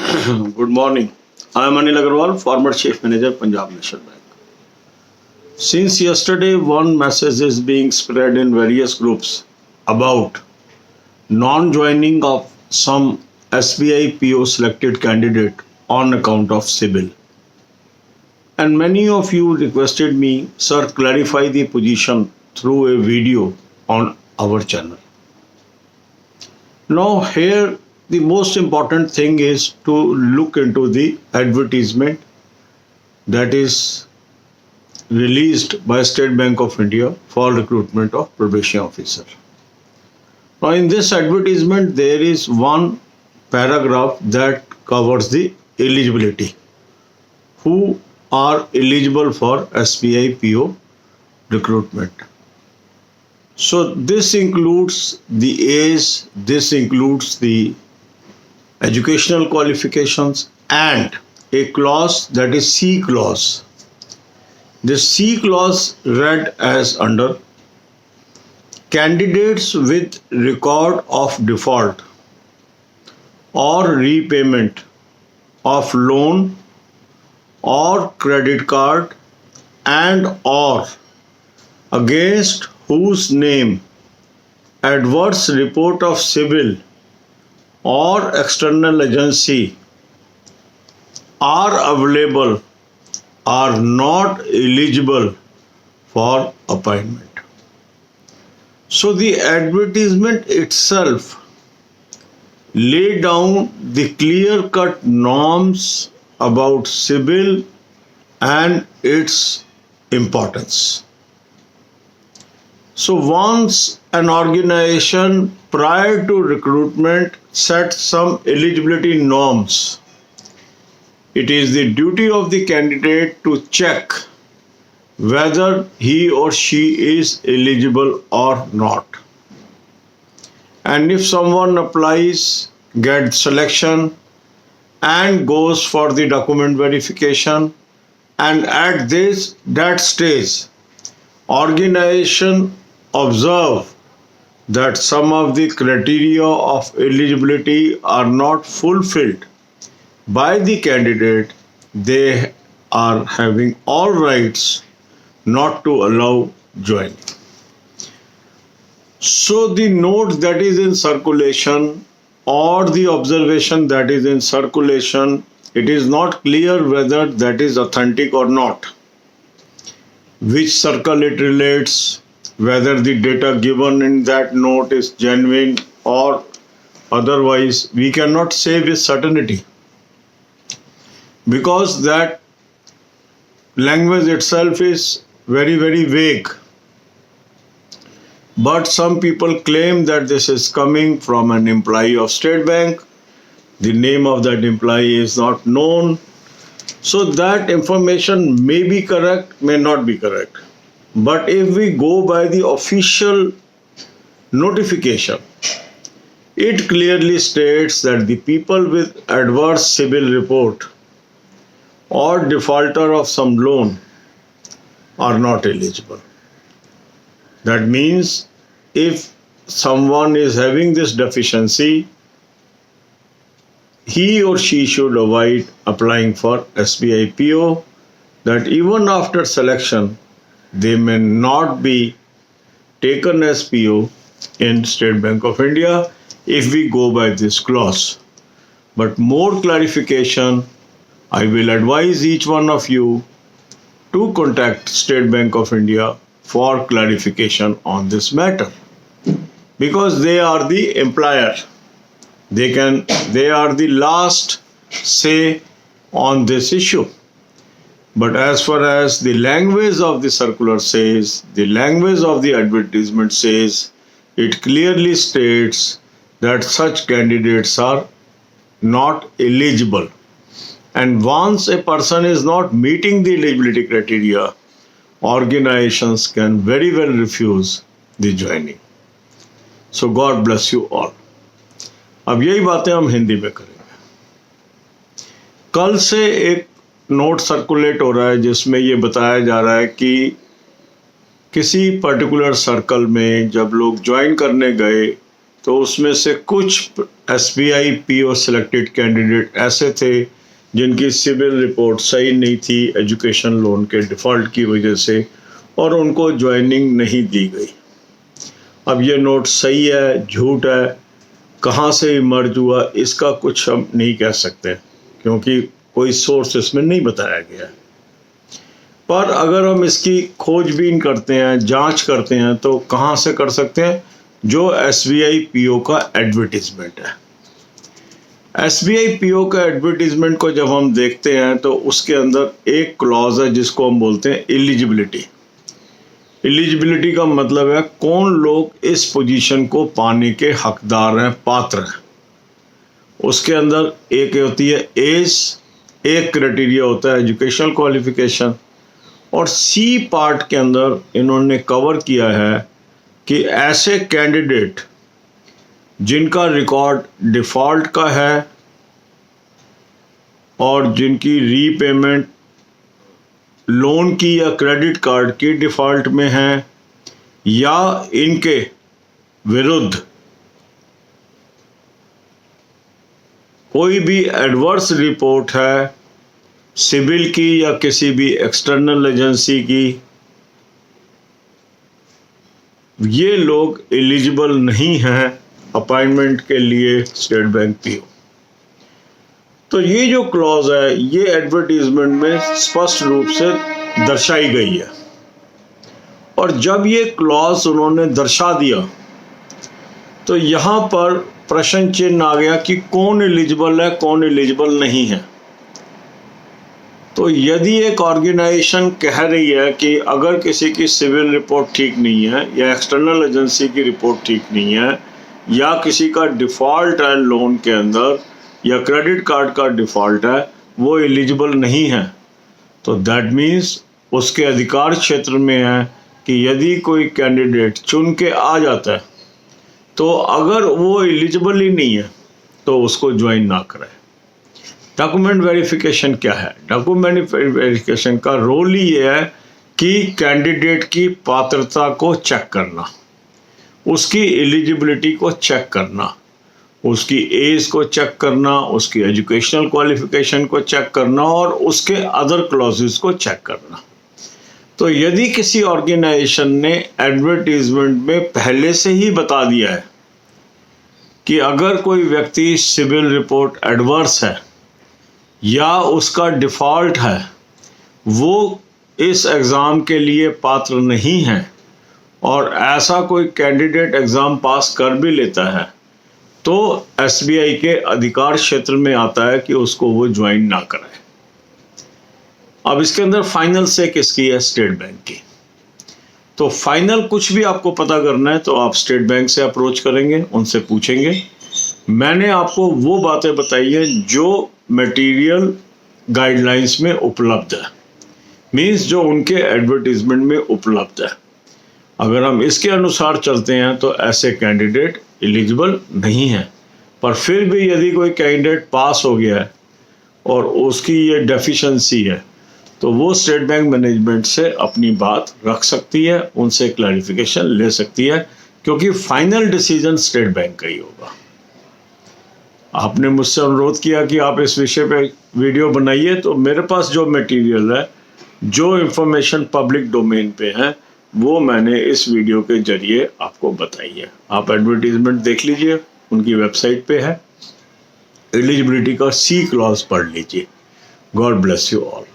Good morning. I am Anil Agarwal, former Chief Manager, Punjab National Bank. Since yesterday, one message is being spread in various groups about non-joining of some SBI PO selected candidate on account of CIBIL. And many of you requested me, sir, clarify the position through a video on our channel. Now, here the most important thing is to look into the advertisement that is released by State Bank of India for recruitment of probation officer. Now, in this advertisement, there is one paragraph that covers the eligibility. Who are eligible for SBI PO recruitment? So this includes the age, this includes the educational qualifications and a clause that is C clause. The C clause read as under: candidates with record of default or repayment of loan or credit card and or against whose name adverse report of CIBIL or external agency are available are not eligible for appointment. So the advertisement itself lay down the clear-cut norms about CIBIL and its importance. So once an organization prior to recruitment sets some eligibility norms, it is the duty of the candidate to check whether he or she is eligible or not. And if someone applies, gets selection and goes for the document verification, and at that stage, organization observe that some of the criteria of eligibility are not fulfilled by the candidate, they are having all rights not to allow joining. So the note that is in circulation or the observation that is in circulation, it is not clear whether that is authentic or not, which circle it relates, whether the data given in that note is genuine or otherwise. We cannot say with certainty because that language itself is very, very vague. But some people claim that this is coming from an employee of State Bank. The name of that employee is not known. So that information may be correct, may not be correct. But if we go by the official notification, it clearly states that the people with adverse CIBIL report or defaulter of some loan are not eligible. That means if someone is having this deficiency, he or she should avoid applying for SBI PO, that even after selection, they may not be taken as PO in State Bank of India if we go by this clause. But more clarification, I will advise each one of you to contact State Bank of India for clarification on this matter, because they are the employer. They are the last say on this issue. But as far as the language of the circular says, the language of the advertisement says, it clearly states that such candidates are not eligible. And once a person is not meeting the eligibility criteria, organizations can very well refuse the joining. So God bless you all. अब यही बातें हम हिंदी में करेंगे। कल से एक note circulate हो रहा है जिसमें ये बताया जा रहा है कि किसी पर्टिकुलर सर्कल में जब लोग ज्वाइन करने गए तो उसमें से कुछ SBI PO सिलेक्टेड कैंडिडेट ऐसे थे जिनकी सिविल रिपोर्ट सही नहीं थी एजुकेशन लोन के डिफ़ॉल्ट की वजह से, और उनको ज्वाइनिंग नहीं दी गई। अब ये नोट सही है झूठ है, कहाँ से इमर्ज हुआ, इसका कुछ हम नहीं कह सकते क्योंकि कोई सोर्स इसमें नहीं बताया गया है। पर अगर हम इसकी खोजबीन करते हैं, जांच करते हैं, तो कहाँ से कर सकते हैं? जो SBI PO का एडवर्टीजमेंट है। SBI PO का एडवर्टीजमेंट को जब हम देखते हैं तो उसके अंदर एक क्लॉज है जिसको हम बोलते हैं एलिजिबिलिटी। एलिजिबिलिटी का मतलब है कौन लोग इस पोजीशन को पाने के हकदार हैं, पात्र हैं। उसके अंदर एक होती है एज, एक क्राइटेरिया होता है एजुकेशनल क्वालिफिकेशन, और सी पार्ट के अंदर इन्होंने कवर किया है कि ऐसे कैंडिडेट जिनका रिकॉर्ड डिफ़ॉल्ट का है और जिनकी रीपेमेंट लोन की या क्रेडिट कार्ड की डिफ़ॉल्ट में है, या इनके विरुद्ध कोई भी एडवर्स रिपोर्ट है सिविल की या किसी भी एक्सटर्नल एजेंसी की, ये लोग एलिजिबल नहीं हैं अपॉइंटमेंट के लिए स्टेट बैंक PO। तो ये जो क्लॉज है ये एडवर्टीजमेंट में स्पष्ट रूप से दर्शाई गई है, और जब ये क्लॉज उन्होंने दर्शा दिया तो यहाँ पर प्रश्न चिन्ह आ गया कि कौन एलिजिबल है, कौन एलिजिबल नहीं है। तो यदि एक ऑर्गेनाइजेशन कह रही है कि अगर किसी की सिविल रिपोर्ट ठीक नहीं है या एक्सटर्नल एजेंसी की रिपोर्ट ठीक नहीं है या किसी का डिफ़ॉल्ट है लोन के अंदर या क्रेडिट कार्ड का डिफ़ॉल्ट है, वो एलिजिबल नहीं है, तो दैट मीन्स उसके अधिकार क्षेत्र में है कि यदि कोई कैंडिडेट चुन के आ जाता है तो अगर वो एलिजिबल ही नहीं है तो उसको ज्वाइन ना करें। डॉक्यूमेंट वेरिफिकेशन क्या है? डॉक्यूमेंट वेरिफिकेशन का रोल ही ये है कि कैंडिडेट की पात्रता को चेक करना, उसकी एलिजिबिलिटी को चेक करना, उसकी एज को चेक करना, उसकी एजुकेशनल क्वालिफिकेशन को चेक करना और उसके अदर क्लॉजेस को चेक करना। तो यदि किसी ऑर्गेनाइजेशन ने एडवर्टीजमेंट में पहले से ही बता दिया है कि अगर कोई व्यक्ति सिविल रिपोर्ट एडवर्स है या उसका डिफ़ॉल्ट है, वो इस एग्ज़ाम के लिए पात्र नहीं है, और ऐसा कोई कैंडिडेट एग्ज़ाम पास कर भी लेता है, तो SBI के अधिकार क्षेत्र में आता है कि उसको वो ज्वाइन ना कराए। अब इसके अंदर फाइनल से किसकी है? स्टेट बैंक की। तो फाइनल कुछ भी आपको पता करना है तो आप स्टेट बैंक से अप्रोच करेंगे, उनसे पूछेंगे। मैंने आपको वो बातें बताई है जो मटेरियल गाइडलाइंस में उपलब्ध है, मीन्स जो उनके एडवर्टीजमेंट में उपलब्ध है। अगर हम इसके अनुसार चलते हैं तो ऐसे कैंडिडेट एलिजिबल नहीं है, पर फिर भी यदि कोई कैंडिडेट पास हो गया है और उसकी ये डेफिशिएंसी है तो वो स्टेट बैंक मैनेजमेंट से अपनी बात रख सकती है, उनसे क्लैरिफिकेशन ले सकती है, क्योंकि फाइनल डिसीजन स्टेट बैंक का ही होगा। आपने मुझसे अनुरोध किया कि आप इस विषय पे वीडियो बनाइए, तो मेरे पास जो मटेरियल है, जो इंफॉर्मेशन पब्लिक डोमेन पे है, वो मैंने इस वीडियो के जरिए आपको बताई है। आप एडवर्टीजमेंट देख लीजिए, उनकी वेबसाइट पे है, एलिजिबिलिटी का C क्लॉज पढ़ लीजिए। God bless you all.